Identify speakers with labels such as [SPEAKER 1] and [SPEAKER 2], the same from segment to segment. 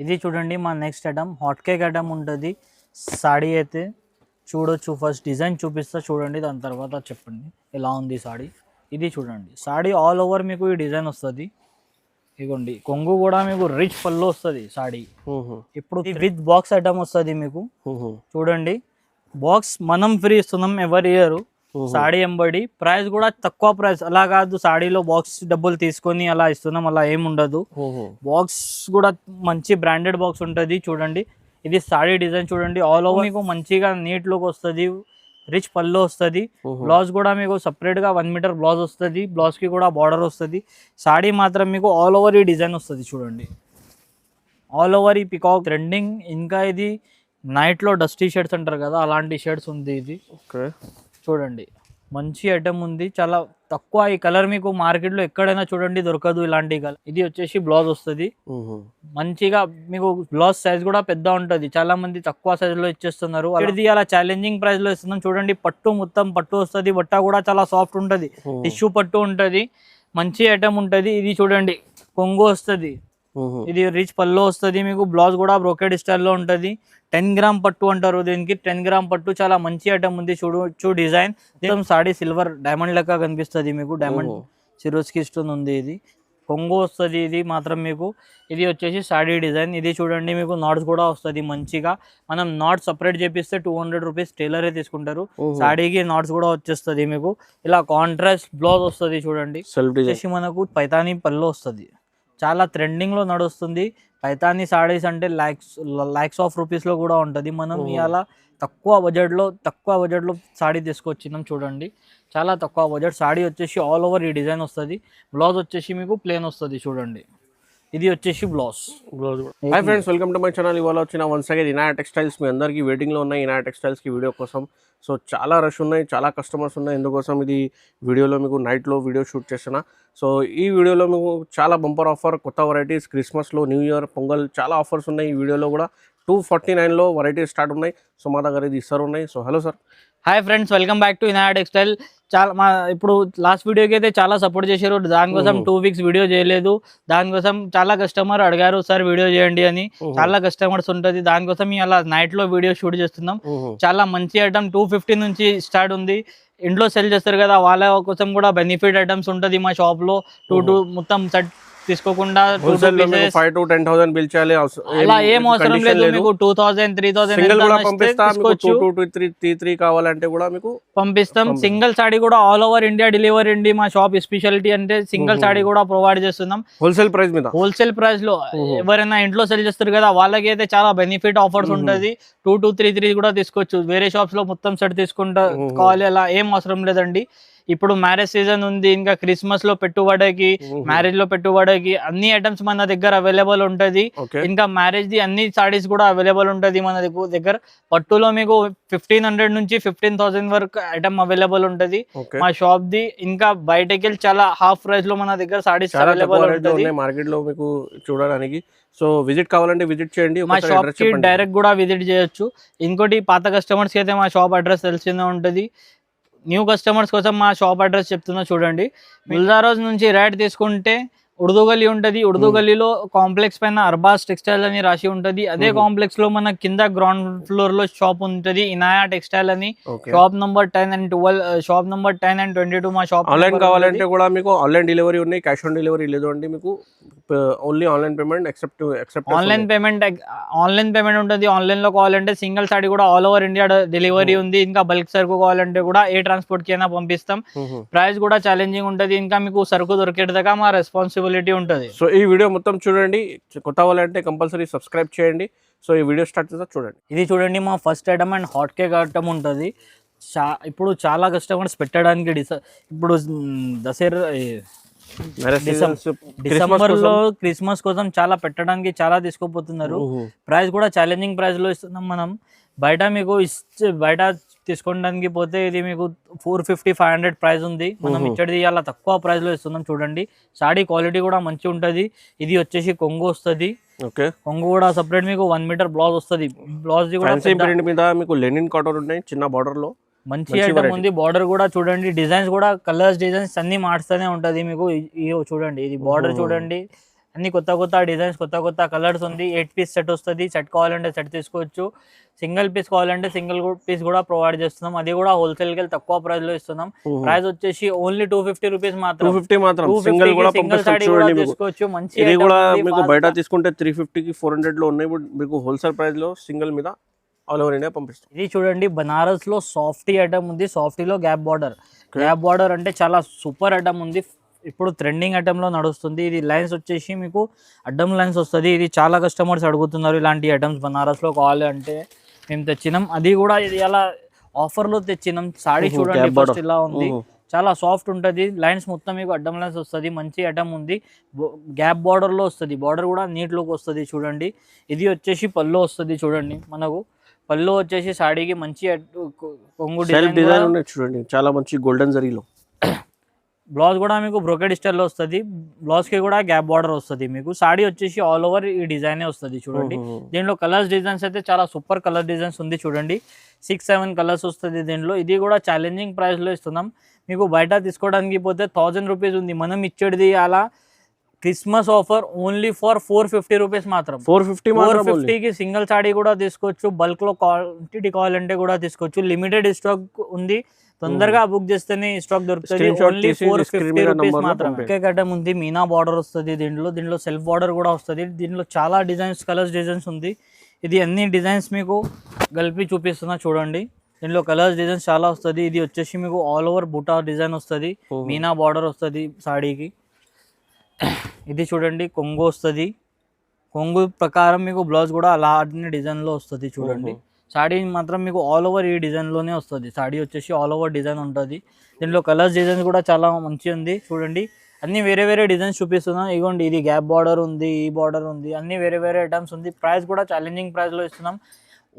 [SPEAKER 1] ఇది చూడండి మా next item hot cake item ఉంటుంది. సాడీ అయితే చూడొచ్చు. ఫస్ట్ డిజైన్ చూపిస్తా చూడండి, దాని తర్వాత చెప్పండి ఎలా ఉంది సాడీ. ఇది చూడండి, సాడీ ఆల్ ఓవర్ మీకు ఈ డిజైన్ వస్తుంది. ఇగోండి కొంగు కూడా మీకు రిచ్ పళ్ళు వస్తుంది సాడీ. ఇప్పుడు విత్ బాక్స్ ఐటమ్ వస్తుంది మీకు. చూడండి బాక్స్ మనం ఫ్రీ ఇస్తున్నాం ఎవరి ఇయర్. సాడీ ఎంబడి ప్రైస్ కూడా తక్కువ ప్రైస్, అలా కాదు సాడీలో బాక్స్ డబ్బులు తీసుకొని అలా ఇస్తున్నాం, అలా ఏమి ఉండదు. బాక్స్ కూడా మంచి బ్రాండెడ్ బాక్స్ ఉంటుంది. చూడండి ఇది సాడీ డిజైన్ చూడండి, ఆల్ ఓవర్ మీకు మంచిగా నీట్ లుక్ వస్తుంది, రిచ్ పళ్ళు వస్తుంది. బ్లౌజ్ కూడా మీకు సపరేట్ గా 1 మీటర్ బ్లౌజ్ వస్తుంది, బ్లౌజ్ కి కూడా బార్డర్ వస్తుంది. సాడీ మాత్రం మీకు ఆల్ ఓవర్ ఈ డిజైన్ వస్తుంది. చూడండి ఆల్ ఓవర్ ఈ పికాక్ ట్రెండింగ్. ఇంకా ఇది నైట్ లో డస్టీ షర్ట్స్ అంటారు కదా, అలాంటి షర్ట్స్ ఉంది ఇది. చూడండి మంచి ఐటమ్ ఉంది, చాలా తక్కువ. ఈ కలర్ మీకు మార్కెట్ లో ఎక్కడైనా చూడండి దొరకదు ఇలాంటి కలర్. ఇది వచ్చేసి బ్లౌజ్ వస్తుంది మంచిగా మీకు. బ్లౌజ్ సైజ్ కూడా పెద్ద ఉంటది, చాలా మంది తక్కువ సైజ్ లో ఇచ్చేస్తున్నారు. ఇది అలా ఛాలెంజింగ్ ప్రైస్ లో ఇస్తున్నాం. చూడండి పట్టు మొత్తం పట్టు వస్తుంది, బట్ట కూడా చాలా సాఫ్ట్ ఉంటది, టిష్యూ పట్టు ఉంటది, మంచి ఐటమ్ ఉంటది. ఇది చూడండి కొంగు వస్తుంది, ఇది రిచ్ పళ్ళు వస్తుంది మీకు. బ్లౌజ్ కూడా బ్రోకెడ్ స్టైల్లో ఉంటుంది. 10 గ్రామ్ పట్టు అంటారు దీనికి, 10 గ్రామ్ పట్టు. చాలా మంచి ఐటమ్ ఉంది. చూడొచ్చు డిజైన్ సాడీ సిల్వర్ డైమండ్ లెక్క కనిపిస్తుంది మీకు, డైమండ్ సిరోస్కి స్టోన్ ఉంది. ఇది కొంగు వస్తుంది, ఇది మాత్రం మీకు. ఇది వచ్చేసి సాడీ డిజైన్. ఇది చూడండి మీకు నాట్స్ కూడా వస్తుంది మంచిగా. మనం నాట్స్ సపరేట్ చేపిస్తే 200 రూపీస్ టైలరే తీసుకుంటారు. సాడీకి నాట్స్ కూడా వచ్చేస్తుంది మీకు. ఇలా కాంట్రాస్ట్ బ్లౌజ్ వస్తుంది. చూడండి వచ్చేసి మనకు పైతానీ పళ్ళు వస్తుంది, చాలా ట్రెండింగ్ లో నడుస్తుంది. పైతానీ సాడీస్ అంటే లాక్స్ ఆఫ్ రూపీస్ లో కూడా ఉంటుంది. మనం ఇవాళ తక్కువ బడ్జెట్ లో సాడీ తీసుకొచ్చినాం. చూడండి చాలా తక్కువ బడ్జెట్. సాడీ వచ్చేసి ఆల్ ఓవర్ ఈ డిజైన్ వస్తుంది. బ్లౌజ్ వచ్చేసి మీకు ప్లేన్ వస్తుంది. చూడండి ఇది వచ్చేసి blouse.
[SPEAKER 2] Hi friends, welcome to my channel. ఇవాళ వచ్చిన వన్స్ అగైన్ ఇనాయా టెక్స్టైల్స్. మీ అందరికీ వెయిటింగ్లో ఉన్నాయి ఇనాయా టెక్స్టైల్స్కి వీడియో కోసం. సో చాలా రష్ ఉన్నాయి, చాలా కస్టమర్స్ ఉన్నాయి. ఎందుకోసం ఇది వీడియోలో మీకు నైట్లో వీడియో షూట్ చేస్తున్నా. సో ఈ వీడియోలో మీకు చాలా బంపర్ ఆఫర్, కొత్త వెరైటీస్, క్రిస్మస్లో, న్యూ ఇయర్, పొంగల్ చాలా ఆఫర్స్ ఉన్నాయి. ఈ వీడియోలో కూడా 249లో వెరైటీస్ స్టార్ట్ ఉన్నాయి. సో మా దగ్గర ఇది సార్ ఉన్నాయి. So hello sir.
[SPEAKER 1] Hi friends, welcome back to Inaya textile. చాలా మా ఇప్పుడు లాస్ట్ వీడియోకి అయితే చాలా సపోర్ట్ చేశారు. దానికోసం 2 వీక్స్ వీడియో చేయలేదు. దానికోసం చాలా కస్టమర్ అడిగారు సార్ వీడియో చేయండి అని. చాలా కస్టమర్స్ ఉంటుంది, దానికోసం అలా నైట్ లో వీడియో షూట్ చేస్తున్నాం. చాలా మంచి ఐటమ్ 250 నుంచి స్టార్ట్ ఉంది. ఇంట్లో సెల్ చేస్తారు కదా, వాళ్ళ కోసం కూడా బెనిఫిట్ ఐటమ్స్ ఉంటుంది మా షాప్ లో. 2 మొత్తం సెట్ తీసుకోకుండా
[SPEAKER 2] 5 to 10,000 బిల్ చేయాలి,
[SPEAKER 1] అలా ఏం అవసరం లేదు. మీకు 2,000 3,000
[SPEAKER 2] 3 కావాలంటే కూడా మీకు
[SPEAKER 1] పంపిస్తాం. సింగిల్ సాడీ కూడా ఆల్ ఓవర్ ఇండియా డెలివరీ అండి మా షాప్ స్పెషాలిటీ. అంటే సింగిల్ సాడీ కూడా ప్రొవైడ్ చేస్తున్నాం
[SPEAKER 2] హోల్సేల్ ప్రైస్ మీద.
[SPEAKER 1] హోల్సేల్ ప్రైస్ లో ఎవరైనా ఇంట్లో సెల్ చేస్తారు కదా, వాళ్ళకి అయితే చాలా బెనిఫిట్ ఆఫర్స్ ఉంటుంది. 2 to 3 కూడా తీసుకోవచ్చు. వేరే షాప్స్ లో మొత్తం సెట్ తీసుకుంటా కావాలి, అలా ఏం అవసరం లేదండి. ఇప్పుడు మ్యారేజ్ సీజన్ ఉంది, ఇంకా క్రిస్మస్ లో పెట్టుబడికి, మ్యారేజ్ లో పెట్టుబడికి అన్ని ఐటమ్స్ మన దగ్గర అవైలబుల్ ఉంటది. ఇంకా మ్యారేజ్ ది అన్ని సాడీస్ కూడా అవైలబుల్ ఉంటది మన దగ్గర. పట్టులో మీకు 1500 నుంచి 15,000 వరకు ఐటమ్ అవైలబుల్ ఉంటది మా షాప్ ది. ఇంకా బయటకి వెళ్ళి చాలా హాఫ్ ప్రైస్ లో మన దగ్గర సాడీస్ అవైలబుల్ ఉంటది
[SPEAKER 2] మార్కెట్ లో మీకు చూడడానికి. సో విజిట్ కావాలంటే విజిట్ చేయండి,
[SPEAKER 1] మా షాప్ కి డైరెక్ట్ కూడా విజిట్ చేయొచ్చు. ఇంకోటి పాత కస్టమర్స్ కి అయితే మా షాప్ అడ్రస్ తెలిసిందే ఉంటది. న్యూ కస్టమర్స్ కోసం మా షాప్ అడ్రస్ చెప్తున్నా చూడండి. గుల్జారోజ్ నుంచి రైట్ తీసుకుంటే ఉర్దూ గల్లీ ఉంటుంది. ఉర్దూ గల్లీలో కాంప్లెక్స్ పైన అర్బాస్ టెక్స్టైల్ అని రాసి ఉంటది. అదే కాంప్లెక్స్ లో మన కింద గ్రౌండ్ ఫ్లోర్ లో షాప్ ఉంటది ఇనాయా టెక్స్టైల్ అని. Shop number 10 and 12, shop number 10 and 22 మా షాప్.
[SPEAKER 2] ఆన్లైన్ కావాలంటే కూడా మీకు ఆన్లైన్ డెలివరీ ఉన్నాయి, క్యాష్ ఆన్ డెలివరీ లేదు అండి. మీకు only online payment except
[SPEAKER 1] online payment ఉంటుంది. ఆన్లైన్ లో కావాలంటే సింగిల్ సాడీ కూడా ఆల్ ఓవర్ ఇండియా డెలివరీ ఉంది. ఇంకా బల్క్ సరుకు కావాలంటే కూడా ఏ ట్రాన్స్పోర్ట్ కి అయినా పంపిస్తాం. ప్రైస్ కూడా ఛాలెంజింగ్ ఉంటుంది. ఇంకా మీకు సరుకు దొరికేదాకా మా రెస్పాన్సిబిలిటీ ఉంటుంది.
[SPEAKER 2] సో ఈ వీడియో మొత్తం చూడండి. కొత్త వాళ్ళంటే కంపల్సరీ సబ్స్క్రైబ్ చేయండి. సో ఈ వీడియో స్టార్ట్ చేస్తా చూడండి.
[SPEAKER 1] ఇది చూడండి మా first item and hot cake item ఉంటుంది. ఇప్పుడు చాలా కస్టమర్స్ పెట్టడానికి ఇప్పుడు దసరా డిసెంబర్ లో క్రిస్మస్ కోసం చాలా పెట్టడానికి చాలా తీసుకోపోతున్నారు. ప్రైస్ కూడా ఛాలెంజింగ్ ప్రైస్ లో ఇస్తున్నాం మనం. బయట మీకు బయట తీసుకోవడానికి పోతే ఇది మీకు 450-500 ప్రైస్ ఉంది. మనం ఇచ్చడి అలా తక్కువ ప్రైస్ లో ఇస్తున్నాం. చూడండి సాడీ క్వాలిటీ కూడా మంచి ఉంటది. ఇది వచ్చేసి కొంగు వస్తుంది. కొంగు కూడా సపరేట్ మీకు 1 మీటర్ బ్లౌజ్ వస్తుంది. బ్లౌజ్
[SPEAKER 2] మీద మీకు లెనిన్ కాటన్ ఉన్నాయి, చిన్న బార్డర్ లో
[SPEAKER 1] మంచి ఐటమ్ ఉంది. బార్డర్ కూడా చూడండి, డిజైన్స్ కూడా కలర్స్ డిజైన్స్ అన్ని మార్చుతూనే ఉంటది మీకు. చూడండి ఇది బార్డర్ చూడండి, అన్ని కొత్త కొత్త డిజైన్స్, కొత్త కొత్త కలర్స్ ఉంది. 8 పీస్ సెట్ వస్తుంది. సెట్ కావాలంటే సెట్ తీసుకోవచ్చు, సింగిల్ పీస్ కావాలంటే సింగిల్ పీస్ కూడా ప్రొవైడ్ చేస్తున్నాం. అది కూడా హోల్సేల్ కి తక్కువ ప్రైస్ లో ఇస్తున్నాం. ప్రైస్ వచ్చేసి ఓన్లీ 250 రూపీస్ మాత్రం.
[SPEAKER 2] 250 మాత్రం. సింగిల్ కూడా పంపిస్తాం చూడండి.
[SPEAKER 1] తీసుకోవచ్చు. మంచి
[SPEAKER 2] ఇది కూడా మీకు బయట తీసుకుంటే 350 కి 400 లో ఉన్నాయి. మీకు హోల్సేల్ ప్రైస్ లో సింగిల్ మీద ఆల్ ఓవర్ ఇండియా పంపిస్తాం.
[SPEAKER 1] ఇది చూడండి, బనారస్ లో సాఫ్టీ ఐటమ్ ఉంది. సాఫ్టీలో గ్యాప్ బార్డర్. గ్యాప్ బార్డర్ అంటే చాలా సూపర్ ఐటమ్ ఉంది. ఇప్పుడు ట్రెండింగ్ ఐటమ్ లో నడుస్తుంది. ఇది లైన్స్ వచ్చేసి మీకు అడ్డం లైన్స్ వస్తుంది. ఇది చాలా కస్టమర్స్ అడుగుతున్నారు ఇలాంటి ఐటమ్స్ బనారస్ లో కావాలి అంటే మేము తెచ్చినాం. అది కూడా ఇది అలా ఆఫర్ లో తెచ్చినాం. సాడీ చూడండి ఫస్ట్ ఇలా ఉంది, చాలా సాఫ్ట్ ఉంటుంది. లైన్స్ మొత్తం మీకు అడ్డం లైన్స్ వస్తుంది. మంచి ఐటమ్ ఉంది. గ్యాప్ బార్డర్ లో వస్తుంది. బార్డర్ కూడా నీట్ లుక్ వస్తుంది చూడండి. ఇది వచ్చేసి పళ్ళు వస్తుంది చూడండి. మనకు పళ్ళు వచ్చేసి సాడీకి మంచి కొంగు
[SPEAKER 2] డిజైన్ ఉన్నాయి చూడండి, చాలా మంచి గోల్డెన్ జరీలో.
[SPEAKER 1] బ్లౌజ్ కూడా మీకు బ్రోకెడ్ స్టైల్లో వస్తుంది. బ్లౌజ్ కి కూడా గ్యాప్ బార్డర్ వస్తుంది. మీకు సాడీ వచ్చేసి ఆల్ ఓవర్ ఈ డిజైన్ వస్తుంది చూడండి. దీంట్లో కలర్స్ డిజైన్స్ అయితే చాలా సూపర్ కలర్ డిజైన్స్ ఉంది చూడండి. 6-7 కలర్స్ వస్తుంది దీంట్లో. ఇది కూడా ఛాలెంజింగ్ ప్రైస్ లో ఇస్తున్నాం. మీకు బయట తీసుకోవడానికి పోతే 1000 రూపీస్ ఉంది. మనం ఇచ్చేది అలా Christmas offer only for 450 rupees మాత్రం. 450 కి సింగిల్ సాడీ కూడా తీసుకోవచ్చు. బల్క్ లో క్వాంటిటీ కావాలంటే కూడా తీసుకోవచ్చు. లిమిటెడ్ స్టాక్ ఉంది. తొందరగా బుక్ చేస్తేనే స్టాక్ దొరుకుతుంది. ఓన్లీ 450 రూపీస్ మాత్రం. ఐటమ్ ఉంది. మీనా బార్డర్ వస్తుంది దీంట్లో సెల్ఫ్ బార్డర్ కూడా వస్తుంది. దీంట్లో చాలా డిజైన్స్, కలర్స్ డిజైన్స్ ఉంది. ఇది అన్ని డిజైన్స్ మీకు కలిపి చూపిస్తున్నా చూడండి. దీంట్లో కలర్స్ డిజైన్స్ చాలా వస్తుంది. ఇది వచ్చేసి మీకు ఆల్ ఓవర్ బుటా డిజైన్ వస్తుంది. మీనా బార్డర్ వస్తుంది సాడీకి. ఇది చూడండి కొంగు వస్తుంది. కొంగు ప్రకారం మీకు బ్లౌజ్ కూడా అలాంటి డిజైన్ లో వస్తుంది చూడండి. సాడీ మాత్రం మీకు ఆల్ ఓవర్ ఈ డిజైన్ లోనే వస్తుంది. సాడీ వచ్చేసి ఆల్ ఓవర్ డిజైన్ ఉంటుంది. దీంట్లో కలర్స్ డిజైన్స్ కూడా చాలా మంచి ఉంది చూడండి. అన్ని వేరే వేరే డిజైన్స్ చూపిస్తున్నాం. ఇగోండి, ఇది గ్యాప్ బార్డర్ ఉంది, ఈ బార్డర్ ఉంది, అన్ని వేరే వేరే ఐటమ్స్ ఉంది. ప్రైస్ కూడా ఛాలెంజింగ్ ప్రైస్ లో ఇస్తున్నాం.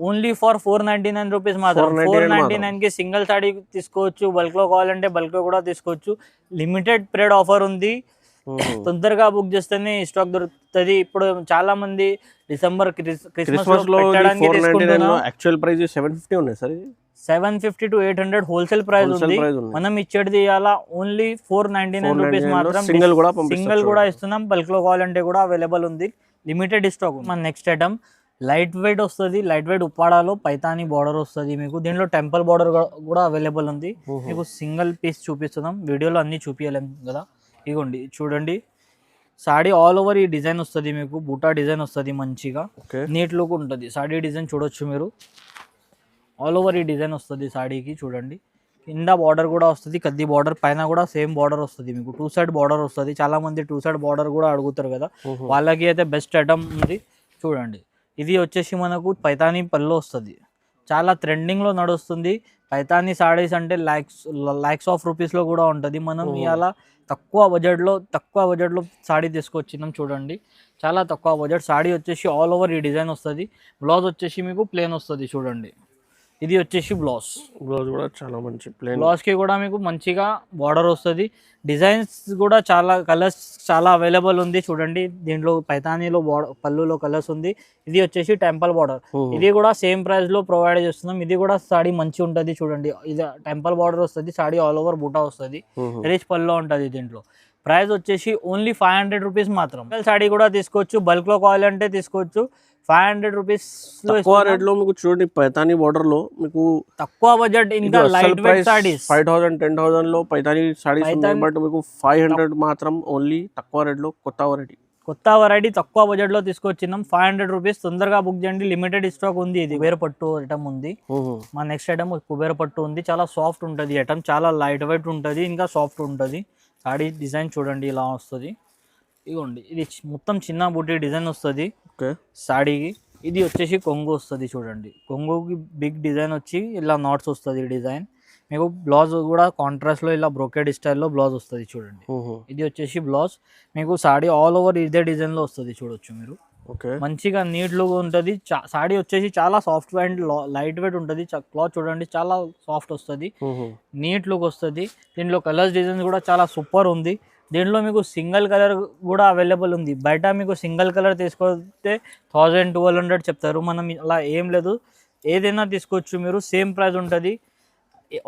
[SPEAKER 1] ఓన్లీ ఫర్ 499 రూపీస్ మాత్రం. 499 కి సింగిల్ సాడీ తీసుకోవచ్చు. బల్క్ లో కావాలంటే బల్క్ లో కూడా తీసుకోవచ్చు. లిమిటెడ్ పీరియడ్ ఆఫర్ ఉంది. తొందరగా బుక్ చేస్తేనే స్టాక్ దొరుకుతుంది. ఇప్పుడు చాలా మంది డిసెంబర్ క్రిస్మస్ లో
[SPEAKER 2] యాక్చువల్ ప్రైస్ 750 ఉన్నాయి సార్.
[SPEAKER 1] 750 to 800 హోల్సేల్ ప్రైస్ ఉంది. మనం ఇచ్చేది అలా ఓన్లీ 499 రూపీస్ మాత్రం. సింగిల్ కూడా ఇస్తున్నాం. బల్క్ లో కావాలంటే కూడా అవైలబుల్ ఉంది. Limited stock. మన నెక్స్ట్ ఐటమ్ లైట్ వెయిట్ వస్తుంది. లైట్ వెయిట్ ఉప్పాడాలో పైతాని బార్డర్ వస్తుంది మీకు. దీంట్లో టెంపుల్ బార్డర్ కూడా అవైలబుల్ ఉంది. మీకు సింగిల్ పీస్ చూపిస్తున్నాం. వీడియోలో అన్ని చూపించలేం కదా. ఇగోండి చూడండి, సాడీ ఆల్ ఓవర్ ఈ డిజైన్ వస్తుంది మీకు. బూటా డిజైన్ వస్తుంది మంచిగా, నీట్ లుక్ ఉంటుంది. సాడీ డిజైన్ చూడొచ్చు మీరు. ఆల్ ఓవర్ ఈ డిజైన్ వస్తుంది సాడీకి చూడండి. కింద బార్డర్ కూడా వస్తుంది, కద్ది బార్డర్. పైన కూడా సేమ్ బార్డర్ వస్తుంది మీకు. 2 సైడ్ బార్డర్ వస్తుంది. చాలా మంది 2 సైడ్ బార్డర్ కూడా అడుగుతారు కదా, వాళ్ళకి అయితే బెస్ట్ ఐటమ్ ఉంది చూడండి. ఇది వచ్చేసి మనకు పైతానీ పళ్ళు వస్తుంది. చాలా ట్రెండింగ్ లో నడుస్తుంది. పైతానీ సాడీస్ అంటే లాక్స్ ఆఫ్ రూపీస్ లో కూడా ఉంటుంది. మనం ఇలా తక్కువ బడ్జెట్లో సాడీ తీసుకొచ్చినాం చూడండి. చాలా తక్కువ బడ్జెట్. సాడీ వచ్చేసి ఆల్ ఓవర్ ఈ డిజైన్ వస్తుంది. బ్లౌజ్ వచ్చేసి మీకు ప్లేన్ వస్తుంది చూడండి. ఇది వచ్చేసి బ్లౌజ్
[SPEAKER 2] కూడా చాలా మంచి ప్లేన్.
[SPEAKER 1] బ్లౌజ్ కి కూడా మీకు మంచిగా బార్డర్ వస్తుంది. డిజైన్స్ కూడా చాలా కలర్స్ చాలా అవైలబుల్ ఉంది చూడండి. దీంట్లో పైతానీలో పళ్ళులో కలర్స్ ఉంది. ఇది వచ్చేసి టెంపుల్ బార్డర్. ఇది కూడా సేమ్ ప్రైస్ లో ప్రొవైడ్ చేస్తున్నాం. ఇది కూడా సాడీ మంచి ఉంటుంది చూడండి. ఇది టెంపుల్ బార్డర్ వస్తుంది. సాడీ ఆల్ ఓవర్ బూటా వస్తుంది. రిచ్ పళ్ళు ఉంటుంది. దీంట్లో ప్రైస్ వచ్చేసి ఓన్లీ 500 రూపీస్ మాత్రం. సాడీ కూడా తీసుకోవచ్చు. బల్క్ లో కావాలంటే తీసుకోవచ్చు. 500 రూపీస్
[SPEAKER 2] రేట్ లో మీకు చూడండి. పైతానీ బార్డర్ లో మీకు
[SPEAKER 1] తక్కువ బడ్జెట్, ఇంకా లైట్ వెయిట్ సాడీస్
[SPEAKER 2] 5000 10,000 లో పైతానీ సాడీస్ ఉన్నాయి. బట్ మీకు 500 మాత్రం ఓన్లీ తక్కువ రేట్ లో కొత్త వెరైటీ తక్కువ బడ్జెట్ లో తీసుకొచ్చినాం. 500 రూపీస్. తొందరగా బుక్ చేయండి. లిమిటెడ్ స్టాక్ ఉంది. ఇది కుబేర పట్టు ఐటమ్ ఉంది. మా నెక్స్ట్ ఐటమ్ కుబేర పట్టు ఉంది. చాలా సాఫ్ట్ ఉంటుంది ఐటమ్. చాలా లైట్ వెయిట్ ఉంటుంది, ఇంకా సాఫ్ట్ ఉంటుంది. సాడీ డిజైన్ చూడండి ఇలా వస్తుంది. ఇగోండి, ఇది మొత్తం చిన్న బూటీ డిజైన్ వస్తుంది సాడీకి. ఇది వచ్చేసి కొంగు వస్తుంది చూడండి. కొంగుకి బిగ్ డిజైన్ వచ్చి ఇలా నాట్స్ వస్తుంది డిజైన్. మీకు బ్లౌజ్ కూడా కాంట్రాస్ట్ లో ఇలా బ్రోకెడ్ స్టైల్లో బ్లౌజ్ వస్తుంది చూడండి. ఇది వచ్చేసి బ్లౌజ్. మీకు సాడీ ఆల్ ఓవర్ ఇదే డిజైన్ లో వస్తుంది చూడొచ్చు మీరు. మంచిగా నీట్ లుక్ ఉంటుంది. సాడీ వచ్చేసి చాలా సాఫ్ట్ అండ్ లైట్ వెయిట్ ఉంటుంది. క్లాత్ చూడండి చాలా సాఫ్ట్ వస్తుంది, నీట్ లుక్ వస్తుంది. దీంట్లో కలర్స్ డిజైన్స్ కూడా చాలా సూపర్ ఉంది. దీంట్లో మీకు సింగిల్ కలర్ కూడా అవైలబుల్ ఉంది. బయట మీకు సింగిల్ కలర్ తీసుకొస్తే 1000-1200 చెప్తారు. మనం అలా ఏం లేదు, ఏదైనా తీసుకోవచ్చు మీరు. సేమ్ ప్రైస్ ఉంటుంది.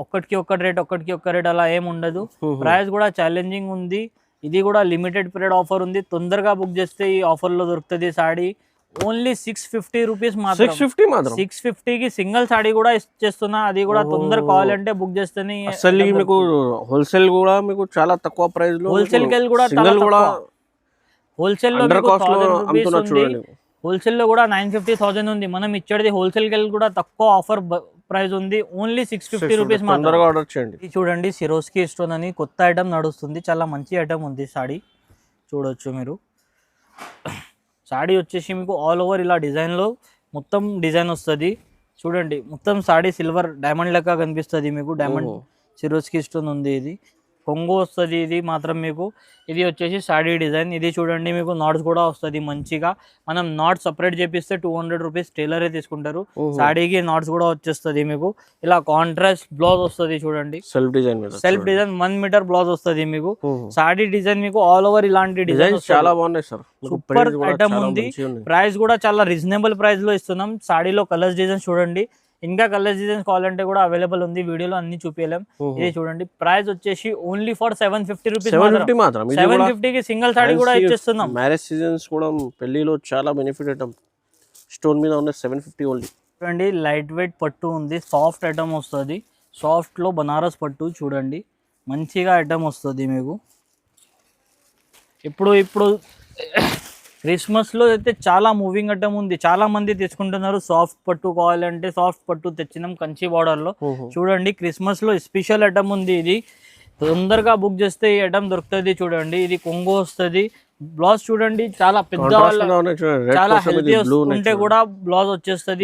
[SPEAKER 2] ఒక్కటికి ఒక్క రేట్ అలా ఏం ఉండదు. ప్రైస్ కూడా ఛాలెంజింగ్ ఉంది.
[SPEAKER 1] ఇది కూడా లిమిటెడ్ పీరియడ్ ఆఫర్ ఉంది, తొందరగా బుక్ చేస్తే ఈ ఆఫర్లో దొరుకుతుంది సాడీ. ఓన్లీ 650 రూపీస్ మాత్రం.
[SPEAKER 2] 650 మాత్రం.
[SPEAKER 1] 650కి సింగిల్ సాడీ కూడా ఇచ్చేస్తున్నా, అది కూడా తొందర కావాలంటే బుక్ చేస్తేనే.
[SPEAKER 2] అసలు మీకు హోల్సేల్ కూడా మీకు చాలా తక్కువ ప్రైస్ లో,
[SPEAKER 1] హోల్సేల్ కి కూడా
[SPEAKER 2] సింగిల్ కూడా
[SPEAKER 1] హోల్సేల్ లో
[SPEAKER 2] అండర్ కాస్ట్ లో అమ్ముతున్నా చూడండి.
[SPEAKER 1] హోల్సేల్ లో కూడా 950,000 ఉంది, మనం ఇచ్చేది హోల్సేల్ కి కూడా తక్కువ ఆఫర్ ప్రైస్ ఉంది. ఓన్లీ 650 రూపీస్ మాత్రం.
[SPEAKER 2] ఆర్డర్ చేయండి.
[SPEAKER 1] ఇది చూడండి సిరోస్కి స్టోన్ అని కొత్త ఐటమ్ నడుస్తుంది, చాలా మంచి ఐటమ్ ఉంది సాడీ. చూడొచ్చు మీరు. సాడీ వచ్చేసి మీకు ఆల్ ఓవర్ ఇలా డిజైన్లో మొత్తం డిజైన్ వస్తుంది చూడండి. మొత్తం సాడీ సిల్వర్ డైమండ్ లెక్క కనిపిస్తుంది మీకు. డైమండ్ సిరోస్కి స్టోన్ ఉంది. ఇది కొంగు వస్తుంది. ఇది మాత్రం మీకు ఇది వచ్చేసి సాడీ డిజైన్. ఇది చూడండి మీకు నాట్స్ కూడా వస్తుంది మంచిగా. మనం నాట్స్ సపరేట్ చేపిస్తే 200 రూపీస్ టైలరే తీసుకుంటారు. సాడీకి నాట్స్ కూడా వచ్చేస్తుంది మీకు. ఇలా కాంట్రాస్ట్ బ్లౌజ్ వస్తుంది చూడండి. సెల్ఫ్ డిజైన్ 1 మీటర్ బ్లౌజ్ వస్తుంది మీకు. సాడీ డిజైన్ మీకు ఆల్ ఓవర్ ఇలాంటి డిజైన్
[SPEAKER 2] చాలా బాగున్నాయి సార్.
[SPEAKER 1] సూపర్ ఐటమ్ ఉంది. ప్రైస్ కూడా చాలా రీజనబుల్ ప్రైస్ లో ఇస్తున్నాం. సాడీలో కలర్స్ డిజైన్ చూడండి. ఇంకా కలర్ డిజైన్స్ కావాలంటే కూడా అవైలబుల్ ఉంది, వీడియోలో అన్ని చూపించలేం. ఇది చూడండి ప్రైస్ వచ్చేసి ఓన్లీ ఫర్ 750 రూపీస్
[SPEAKER 2] మాత్రం.
[SPEAKER 1] 750కి సింగిల్ సాడీ కూడా ఇచ్చేస్తున్నాం.
[SPEAKER 2] మ్యారేజ్ సీజన్స్ కూడా పెళ్లిలో చాలా బెనిఫిట్ ఐటమ్. స్టోన్ మీద ఉన్న 750 ఓన్లీ.
[SPEAKER 1] చూడండి లైట్ వెయిట్ పట్టు ఉంది, సాఫ్ట్ ఐటమ్ వస్తుంది. సాఫ్ట్ లో బనారస్ పట్టు చూడండి, మంచిగా ఐటమ్ వస్తుంది మీకు. ఇప్పుడు క్రిస్మస్లో అయితే చాలా మూవింగ్ ఐటమ్ ఉంది, చాలా మంది తెచ్చుకుంటున్నారు. సాఫ్ట్ పట్టు కావాలంటే సాఫ్ట్ పట్టు తెచ్చినాం కంచి బార్డర్లో. చూడండి క్రిస్మస్లో స్పెషల్ ఐటమ్ ఉంది. ఇది తొందరగా బుక్ చేస్తే ఈ ఐటమ్ దొరుకుతుంది చూడండి. ఇది కొంగు వస్తుంది. బ్లౌజ్ చూడండి చాలా పెద్ద, చాలా హెల్తీ ఉంటే కూడా బ్లౌజ్ వచ్చేస్తుంది.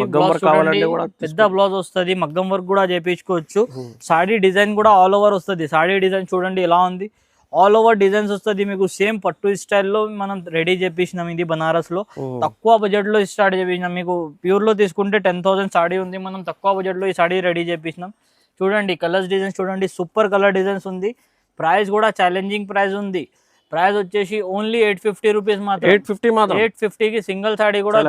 [SPEAKER 1] పెద్ద బ్లౌజ్ వస్తుంది, మగ్గం వర్క్ కూడా చేయించుకోవచ్చు. సాడీ డిజైన్ కూడా ఆల్ ఓవర్ వస్తుంది. సాడీ డిజైన్ చూడండి ఎలా ఉంది, ఆల్ ఓవర్ డిజైన్స్ వస్తుంది మీకు. సేమ్ పట్టు స్టైల్లో మనం రెడీ చేపించినాం. ఇది బనారస్ లో తక్కువ బడ్జెట్ లో స్టార్ట్ చేపించినాం. మీకు ప్యూర్ లో తీసుకుంటే 10,000 సాడీ ఉంది, మనం తక్కువ బడ్జెట్ లో ఈ సాడీ రెడీ చేపించినాం. చూడండి కలర్స్ డిజైన్స్ చూడండి, సూపర్ కలర్ డిజైన్స్ ఉంది. ప్రైస్ కూడా ఛాలెంజింగ్ ప్రైస్ ఉంది. ప్రైస్ వచ్చేసి ఓన్లీ 850 రూపీస్ మాత్రం. 850కి సింగిల్ సాడీ కూడా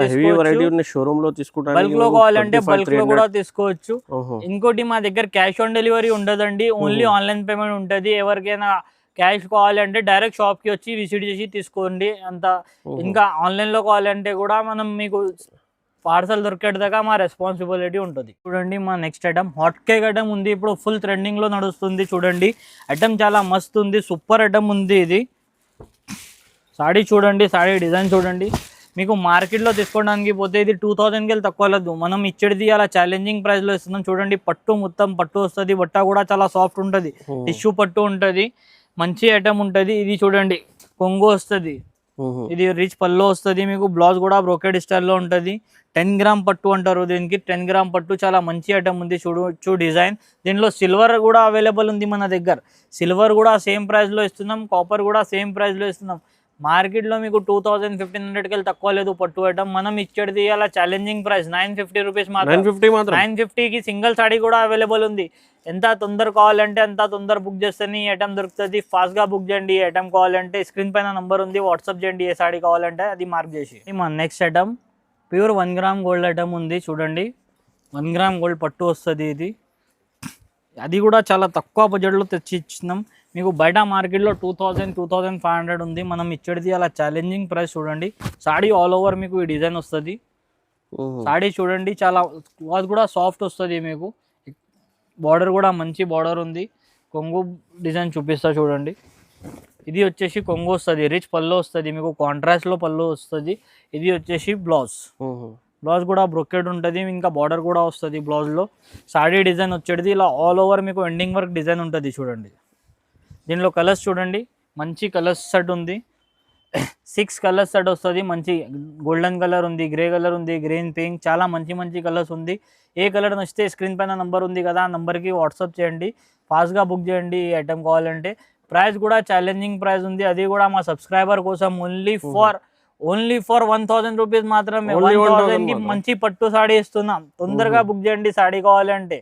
[SPEAKER 1] బల్క్ లో కావాలంటే బల్క్ లో కూడా తీసుకోవచ్చు. ఇంకోటి మా దగ్గర క్యాష్ ఆన్ డెలివరీ ఉండదండి, ఓన్లీ ఆన్లైన్ పేమెంట్ ఉంటుంది. ఎవరికైనా క్యాష్ కావాలంటే డైరెక్ట్ షాప్కి వచ్చి విజిట్ చేసి తీసుకోండి అంత. ఇంకా ఆన్లైన్లో కావాలంటే కూడా మనం మీకు పార్సల్ దొరికేదాకా మా రెస్పాన్సిబిలిటీ ఉంటుంది. చూడండి మా next item hot cake item ఉంది. ఇప్పుడు ఫుల్ ట్రెండింగ్లో నడుస్తుంది చూడండి. ఐటమ్ చాలా మస్తు ఉంది, సూపర్ ఐటమ్ ఉంది. ఇది సాడీ చూడండి, సాడీ డిజైన్ చూడండి. మీకు మార్కెట్లో తీసుకోవడానికి పోతే ఇది 2000కి వెళ్ళి తక్కువ లేదు, మనం ఇచ్చేది అలా ఛాలెంజింగ్ ప్రైస్లో ఇస్తున్నాం. చూడండి పట్టు మొత్తం పట్టు వస్తుంది, బట్ట కూడా చాలా సాఫ్ట్ ఉంటుంది, టిష్యూ పట్టు ఉంటుంది, మంచి ఐటమ్ ఉంటుంది. ఇది చూడండి కొంగు వస్తుంది. ఇది రిచ్ పల్లో వస్తుంది మీకు. బ్లౌజ్ కూడా బ్రోకెడ్ స్టైల్లో ఉంటుంది. 10 గ్రామ్ పట్టు అంటారు దీనికి. 10 గ్రామ్ పట్టు చాలా మంచి ఐటమ్ ఉంది. చూడొచ్చు డిజైన్. దీనిలో సిల్వర్ కూడా అవైలబుల్ ఉంది మన దగ్గర. సిల్వర్ కూడా సేమ్ ప్రైస్లో ఇస్తున్నాం, కాపర్ కూడా సేమ్ ప్రైస్లో ఇస్తున్నాం. మార్కెట్లో మీకు 2000-1500కి వెళ్ళి తక్కువ లేదు పట్టు ఐటమ్. మనం ఇచ్చేది అలా ఛాలెంజింగ్ ప్రైస్ 950 రూపీస్ మాత్రం. 950కి సింగిల్ సాడీ కూడా అవైలబుల్ ఉంది. ఎంత తొందర కావాలంటే అంత తొందర బుక్ చేస్తేనే ఈ ఐటమ్ దొరుకుతుంది. ఫాస్ట్గా బుక్ చేయండి. ఈ ఐటమ్ కావాలంటే స్క్రీన్ పైన నంబర్ ఉంది, వాట్సాప్ చేయండి. ఏ సాడీ కావాలంటే అది మార్క్ చేసి. మా next item pure 1 gram gold item ఉంది చూడండి. 1 గ్రామ్ గోల్డ్ పట్టు వస్తుంది. ఇది అది కూడా చాలా తక్కువ బడ్జెట్లో తెచ్చి ఇచ్చినాం మీకు. బయట మార్కెట్లో 2000-2500 ఉంది, మనం ఇచ్చేది అలా ఛాలెంజింగ్ ప్రైస్. చూడండి సాడీ ఆల్ ఓవర్ మీకు ఈ డిజైన్ వస్తుంది. సాడీ చూడండి చాలా క్లాత్ కూడా సాఫ్ట్ వస్తుంది మీకు. బార్డర్ కూడా మంచి బార్డర్ ఉంది. కొంగు డిజైన్ చూపిస్తా చూడండి. ఇది వచ్చేసి కొంగు వస్తుంది, రిచ్ పళ్ళు వస్తుంది మీకు, కాంట్రాస్ట్లో పళ్ళు వస్తుంది. ఇది వచ్చేసి బ్లౌజ్ కూడా బ్రొకెడ్ ఉంటుంది, ఇంకా బార్డర్ కూడా వస్తుంది బ్లౌజ్లో. సాడీ డిజైన్ వచ్చేది ఇలా ఆల్ ఓవర్ మీకు ఎండింగ్ వర్క్ డిజైన్ ఉంటుంది చూడండి. దీనిలో కలర్స్ చూడండి, మంచి కలర్స్ సెట్ ఉంది. 6 కలర్స్ సెట్ వస్తుంది. మంచి గోల్డెన్ కలర్ ఉంది, గ్రే కలర్ ఉంది, గ్రీన్, పింక్, చాలా మంచి కలర్స్ ఉంది. ఏ కలర్ నచ్చితే స్క్రీన్ పైన నంబర్ ఉంది కదా, ఆ నంబర్కి వాట్సాప్ చేయండి. ఫాస్ట్గా బుక్ చేయండి ఈ ఐటమ్ కావాలంటే. ప్రైస్ కూడా ఛాలెంజింగ్ ప్రైస్ ఉంది, అది కూడా మా సబ్స్క్రైబర్ కోసం ఓన్లీ ఫర్ 1000 రూపీస్ మాత్రమే. 1000కి మంచి పట్టు సాడీ ఇస్తున్నాం. తొందరగా బుక్ చేయండి సాడీ కావాలంటే.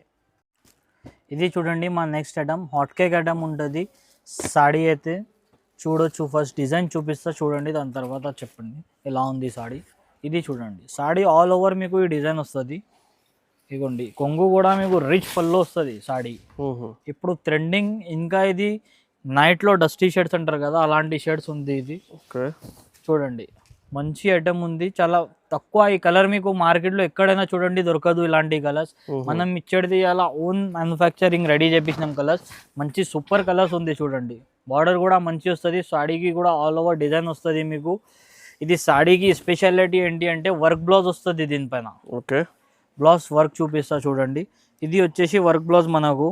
[SPEAKER 1] ఇది చూడండి మా next item hot cake item ఉంటుంది. సాడీ అయితే చూడొచ్చు, ఫస్ట్ డిజైన్ చూపిస్తా చూడండి, దాని తర్వాత చెప్పండి ఎలా ఉంది సాడీ. ఇది చూడండి సాడీ ఆల్ ఓవర్ మీకు ఈ డిజైన్ వస్తుంది. ఇదిగోండి కొంగు కూడా మీకు రిచ్ పళ్ళు వస్తుంది సాడీ. ఇప్పుడు ట్రెండింగ్ ఇంకా ఇది నైట్లో డస్టీ షర్ట్స్ అంటారు కదా, అలాంటి షర్ట్స్ ఉంది ఇది.
[SPEAKER 2] ఓకే,
[SPEAKER 1] చూడండి మంచి ఐటమ్ ఉంది, చాలా తక్కువ. ఈ కలర్ మీకు మార్కెట్లో ఎక్కడైనా చూడండి దొరకదు ఇలాంటి కలర్స్. మనం ఇచ్చేది అలా ఓన్ మ్యానుఫ్యాక్చరింగ్ రెడీ చేపించినాం కలర్స్. మంచి సూపర్ కలర్స్ ఉంది చూడండి. బార్డర్ కూడా మంచి వస్తుంది, సాడీకి కూడా ఆల్ ఓవర్ డిజైన్ వస్తుంది మీకు. ఇది సాడీకి స్పెషాలిటీ ఏంటి అంటే వర్క్ బ్లౌజ్ వస్తుంది దీనిపైన.
[SPEAKER 2] ఓకే,
[SPEAKER 1] బ్లౌజ్ వర్క్ చూపిస్తా చూడండి. ఇది వచ్చేసి వర్క్ బ్లౌజ్. మనకు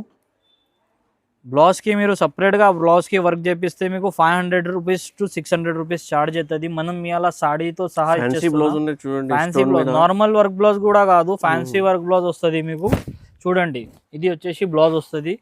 [SPEAKER 1] బ్లౌజ్కి మీరు సపరేట్గా బ్లౌజ్కి వర్క్ చేపిస్తే మీకు 500 రూపీస్ టు 600 రూపీస్ ఛార్జ్ అవుతుంది. మనం ఇవాళ సాడీతో సహా
[SPEAKER 2] ఫ్యాన్సీ బ్లౌజ్ ఉంది చూడండి.
[SPEAKER 1] Fancy blouse, normal work blouse కూడా కాదు, ఫ్యాన్సీ వర్క్ బ్లౌజ్ వస్తుంది మీకు. చూడండి ఇది వచ్చేసి బ్లౌజ్ వస్తుంది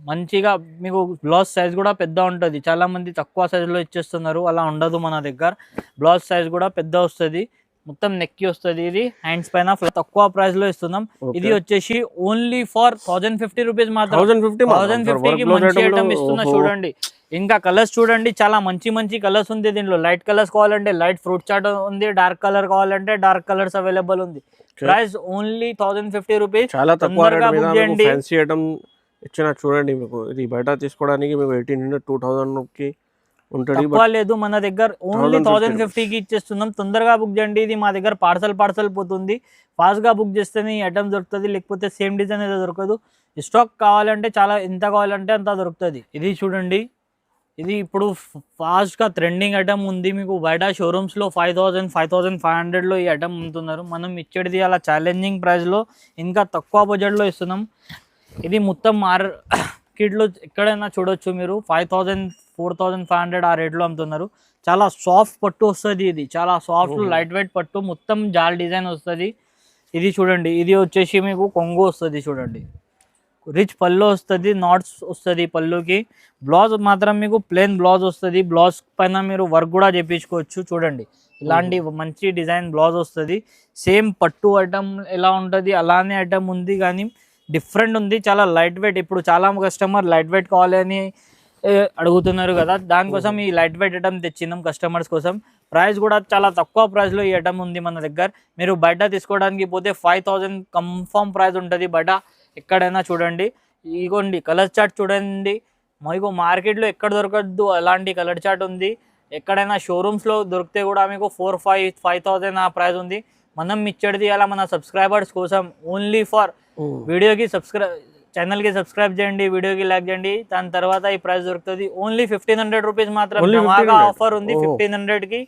[SPEAKER 1] మంచిగా. మీకు బ్లౌజ్ సైజ్ కూడా పెద్ద ఉంటుంది. చాలా మంది తక్కువ సైజులో ఇచ్చేస్తున్నారు, అలా ఉండదు మన దగ్గర. బ్లౌజ్ సైజ్ కూడా పెద్ద వస్తుంది, మొత్తం నెక్కి వస్తుంది. ఇది హ్యాండ్స్ పైన తక్కువ ప్రైస్ లో ఇస్తున్నాం. ఇది వచ్చేసి ఓన్లీ ఫర్ 1050 రూపీస్ మాత్రం. 1050కి మంచి ఐటమ్ ఇస్తున్నా చూడండి. ఇంకా కలర్స్ చూడండి, చాలా మంచి మంచి కలర్స్ ఉంది దీంట్లో. లైట్ కలర్స్ కావాలంటే లైట్ ఫ్రూట్ చాట్ ఉంది, డార్క్ కలర్ కావాలంటే డార్క్ కలర్స్ అవైలబుల్ ఉంది. Price only 1050 rupees.
[SPEAKER 2] చాలా తక్కువ ఫ్యాన్సీ ఐటమ్ ఇచ్చిన చూడండి. మీకు ఇది బయట తీసుకోవడానికి మీకు 1800 2000 కి ఉంటుంది,
[SPEAKER 1] లేదు మన దగ్గర ఓన్లీ 1050కి ఇచ్చేస్తున్నాం. తొందరగా బుక్ చేయండి. ఇది మా దగ్గర పార్సల్ పోతుంది. ఫాస్ట్ గా బుక్ చేస్తేనే ఈ ఐటమ్ దొరుకుతుంది, లేకపోతే సేమ్ డిజైన్ ఏదో దొరకదు. స్టాక్ కావాలంటే చాలా ఎంత కావాలంటే అంత దొరుకుతుంది. ఇది చూడండి, ఇది ఇప్పుడు ఫాస్ట్ గా ట్రెండింగ్ ఐటమ్ ఉంది. మీకు బయట షోరూమ్స్ లో 5500 లో ఈ ఐటమ్ అమ్ముతున్నారు. మనం ఇచ్చేది అలా ఛాలెంజింగ్ ప్రైస్ లో ఇంకా తక్కువ బడ్జెట్ లో ఇస్తున్నాం. ఇది మొత్తం మార్కెట్లో ఎక్కడైనా చూడొచ్చు మీరు. 5000 4500 ఆ రేట్లో అమ్ముతున్నారు. చాలా సాఫ్ట్ పట్టు వస్తుంది. ఇది చాలా సాఫ్ట్ లైట్ వెయిట్ పట్టు, మొత్తం జాల్ డిజైన్ వస్తుంది. ఇది చూడండి, ఇది వచ్చేసి మీకు కొంగు వస్తుంది చూడండి. రిచ్ పళ్ళు వస్తుంది, నాట్స్ వస్తుంది పళ్ళుకి. బ్లౌజ్ మాత్రం మీకు ప్లెయిన్ బ్లౌజ్ వస్తుంది. బ్లౌజ్ పైన మీరు వర్క్ కూడా చేయించుకోవచ్చు చూడండి. ఇలాంటి మంచి డిజైన్ బ్లౌజ్ వస్తుంది. సేమ్ పట్టు ఐటమ్ ఎలా ఉంటుంది అలానే ఐటమ్ ఉంది, కానీ డిఫరెంట్ ఉంది. చాలా లైట్ వెయిట్. ఇప్పుడు చాలా కస్టమర్ లైట్ వెయిట్ కావాలని అడుగుతున్నారు కదా, దానికోసం ఈ లైట్ వెయిట్ ఐటమ్ తెచ్చినాం కస్టమర్స్ కోసం. ప్రైస్ కూడా చాలా తక్కువ ప్రైస్లో ఈ ఐటమ్ ఉంది మన దగ్గర. మీరు బయట తీసుకోవడానికి పోతే 5000 కన్ఫర్మ్ ప్రైస్ ఉంటుంది బయట ఎక్కడైనా. చూడండి ఇగోండి కలర్ చార్ట్ చూడండి. మీకు మార్కెట్లో ఎక్కడ దొరకద్దు అలాంటి కలర్ చార్ట్ ఉంది. ఎక్కడైనా షోరూమ్స్లో దొరికితే కూడా మీకు 5000 ఆ ప్రైస్ ఉంది. మనం ఇచ్చేది అలా మన సబ్స్క్రైబర్స్ కోసం ఓన్లీ ఫర్ వీడియోకి ఛానల్కి సబ్స్క్రైబ్ చేయండి, వీడియోకి లైక్ చేయండి. దాని తర్వాత ఈ ప్రైస్ దొరుకుతుంది ఓన్లీ 1500 రూపీస్ మాత్రం. ఆఫర్ ఉంది 1500కి.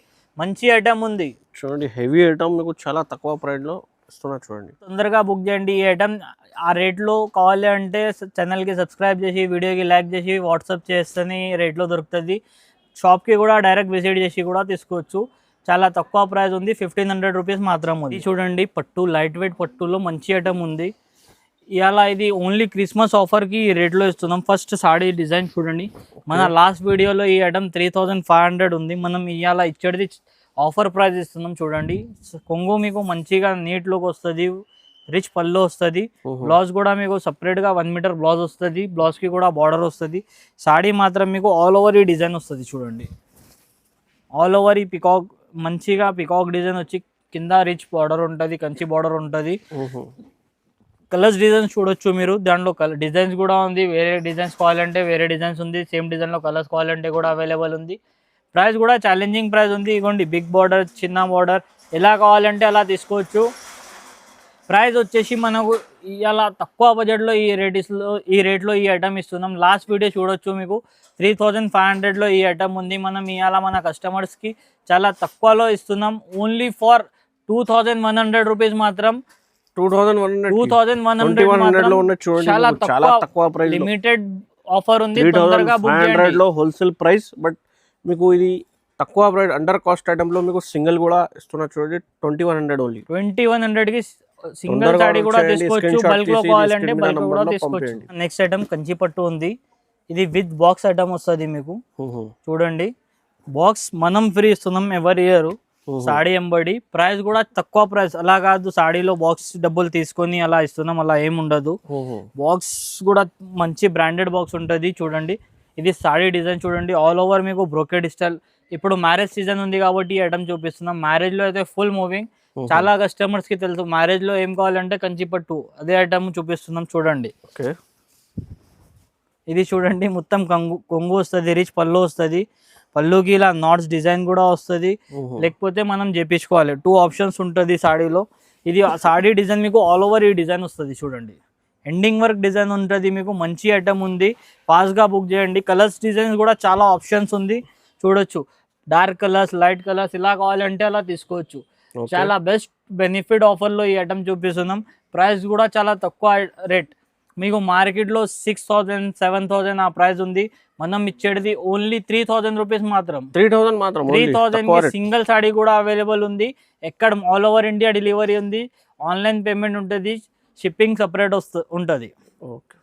[SPEAKER 1] మంచి ఐటమ్ ఉంది
[SPEAKER 2] చూడండి. హెవీ ఐటమ్ మీకు చాలా తక్కువ ప్రైస్ లో ఇస్తున్నా చూడండి.
[SPEAKER 1] తొందరగా బుక్ చేయండి. ఈ ఐటమ్ ఆ రేట్లో కావాలి అంటే ఛానల్కి సబ్స్క్రైబ్ చేసి వీడియోకి లైక్ చేసి వాట్సాప్ చేస్తేనే రేట్లో దొరుకుతుంది. షాప్కి కూడా డైరెక్ట్ విజిట్ చేసి కూడా తీసుకోవచ్చు. చాలా తక్కువ ప్రైస్ ఉంది, 1500 రూపీస్ మాత్రం ఉంది. చూడండి పట్టు, లైట్ వెయిట్ పట్టులో మంచి ఐటమ్ ఉంది. ఇవాళ ఇది ఓన్లీ క్రిస్మస్ ఆఫర్కి ఈ రేట్లో ఇస్తున్నాం. ఫస్ట్ సాడీ డిజైన్ చూడండి. మన లాస్ట్ వీడియోలో ఈ ఐటమ్ 3500 ఉంది. మనం ఇవాళ ఇచ్చేది ఆఫర్ ప్రైస్ ఇస్తున్నాం చూడండి. కొంగు మీకు మంచిగా నీట్ లుక్ వస్తుంది, రిచ్ పళ్ళు వస్తుంది. బ్లౌజ్ కూడా మీకు సపరేట్గా 1 మీటర్ బ్లౌజ్ వస్తుంది. బ్లౌజ్కి కూడా బార్డర్ వస్తుంది. సాడీ మాత్రం మీకు ఆల్ ఓవర్ ఈ డిజైన్ వస్తుంది చూడండి. ఆల్ ఓవర్ ఈ పికాక్, మంచిగా పికాక్ డిజైన్ వచ్చి కింద రిచ్ బార్డర్ ఉంటుంది, కంచి బార్డర్ ఉంటుంది. కలర్స్ డిజైన్స్ చూడొచ్చు మీరు. దాంట్లో డిజైన్స్ కూడా ఉంది. వేరే డిజైన్స్ కావాలంటే వేరే డిజైన్స్ ఉంది. సేమ్ డిజైన్లో కలర్స్ కావాలంటే కూడా అవైలబుల్ ఉంది. ప్రైస్ కూడా ఛాలెంజింగ్ ప్రైస్ ఉంది. ఇగోండి బిగ్ బార్డర్, చిన్న బార్డర్ ఎలా కావాలంటే అలా తీసుకోవచ్చు. ప్రైస్ వచ్చేసి మనకు ఇలా తక్కువ బడ్జెట్లో ఈ రేట్లో ఈ ఐటమ్ ఇస్తున్నాం. లాస్ట్ వీడియో చూడొచ్చు మీకు 3500లో ఈ ఐటమ్ ఉంది. మనం ఇవాళ మన కస్టమర్స్కి చాలా తక్కువలో ఇస్తున్నాం. ఓన్లీ ఫర్ 2100 రూపీస్ మాత్రం.
[SPEAKER 2] 2100 లో ఉన్న చూడండి. చాలా తక్కువ ప్రైస్,
[SPEAKER 1] లిమిటెడ్ ఆఫర్ ఉంది. తొందరగా బుక్ చేయండి.
[SPEAKER 2] లో హోల్సేల్ ప్రైస్, బట్ మీకు ఇది తక్కువ ప్రైస్ అండర్ కాస్ట్ ఐటమ్ లో మీకు సింగిల్ కూడా ఇస్తున్నా చూడండి. 2100 ఓన్లీ.
[SPEAKER 1] 2100కి సింగిల్ సాడీ కూడా తీసుకోవచ్చు. బల్క్ లో కావాలంటే బల్క్ కూడా తీసుకోవచ్చు. నెక్స్ట్ ఐటమ్ కంచి పట్టు ఉంది. ఇది విత్ బాక్స్ ఐటమ్ వస్తుంది మీకు. చూడండి బాక్స్ మనం ఫ్రీ ఇస్తున్నాం ఎవరి ఇయర్. సాడీ ఎంబడి ప్రైస్ కూడా తక్కువ ప్రైస్. అలా కాదు సాడీలో బాక్స్ డబ్బులు తీసుకొని అలా ఇస్తున్నాం, అలా ఏమి ఉండదు. బాక్స్ కూడా మంచి బ్రాండెడ్ బాక్స్ ఉంటుంది చూడండి. ఇది సాడీ డిజైన్ చూడండి. ఆల్ ఓవర్ మీకు బ్రోకెడ్ స్టైల్. ఇప్పుడు మ్యారేజ్ సీజన్ ఉంది కాబట్టి ఈ ఐటమ్ చూపిస్తున్నాం. మ్యారేజ్ లో అయితే ఫుల్ మూవింగ్. చాలా కస్టమర్స్ కి తెలుసు మ్యారేజ్ లో ఏం కావాలంటే కంచి పట్టు, అదే ఐటమ్ చూపిస్తున్నాం చూడండి. ఇది చూడండి మొత్తం కొంగు వస్తుంది, రిచ్ పళ్ళు వస్తుంది. పళ్ళుకి ఇలా నాట్స్ డిజైన్ కూడా వస్తుంది, లేకపోతే మనం చేపించుకోవాలి. 2 ఆప్షన్స్ ఉంటుంది సాడీలో. ఇది సాడీ డిజైన్ మీకు ఆల్ ఓవర్ ఈ డిజైన్ వస్తుంది చూడండి. ఎండింగ్ వర్క్ డిజైన్ ఉంటుంది మీకు. మంచి ఐటమ్ ఉంది, ఫాస్ట్గా బుక్ చేయండి. కలర్స్ డిజైన్స్ కూడా చాలా ఆప్షన్స్ ఉంది చూడొచ్చు. డార్క్ కలర్స్, లైట్ కలర్స్ ఇలా కావాలంటే అలా తీసుకోవచ్చు. చాలా బెస్ట్ బెనిఫిట్ ఆఫర్లో ఈ ఐటమ్ చూపిస్తున్నాం. ప్రైస్ కూడా చాలా తక్కువ రేట్. మీకు మార్కెట్లో 6,000 7,000 ఆ ప్రైస్ ఉంది. మనం ఇచ్చేది ఓన్లీ 3,000 రూపీస్ మాత్రం.
[SPEAKER 2] 3,000 మాత్రం.
[SPEAKER 1] 3,000 సింగిల్ సాడీ కూడా అవైలబుల్ ఉంది. ఎక్కడ ఆల్ ఓవర్ ఇండియా డెలివరీ ఉంది. ఆన్లైన్ పేమెంట్ ఉంటుంది, షిప్పింగ్ సపరేట్ ఉంటుంది.
[SPEAKER 2] ఓకే.